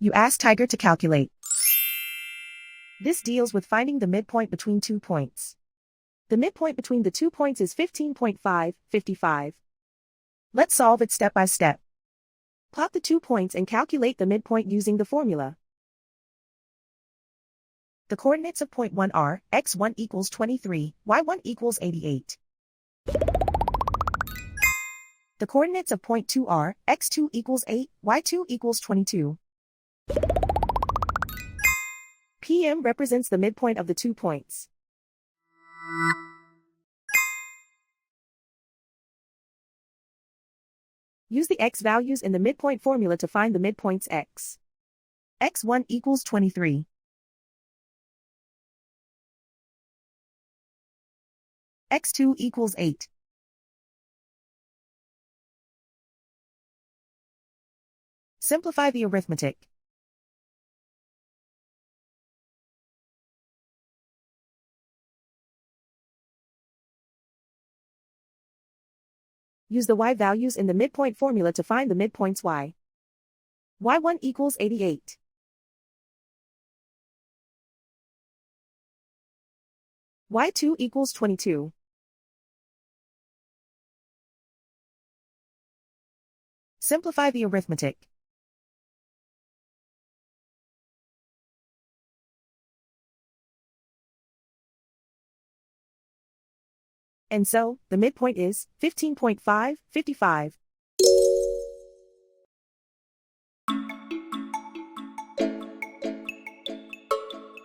You ask Tiger to calculate. This deals with finding the midpoint between 2 points. The midpoint between the 2 points is 15.5, 55. Let's solve it step by step. Plot the 2 points and calculate the midpoint using the formula. The coordinates of point 1 are x1 equals 23, y1 equals 88. The coordinates of point 2 are x2 equals 8, y2 equals 22. PM represents the midpoint of the 2 points. Use the x values in the midpoint formula to find the midpoints x. x1 equals 23. x2 equals 8. Simplify the arithmetic. Use the y values in the midpoint formula to find the midpoints y. y1 equals 88. y2 equals 22. Simplify the arithmetic. And so, the midpoint is 15.5, 55.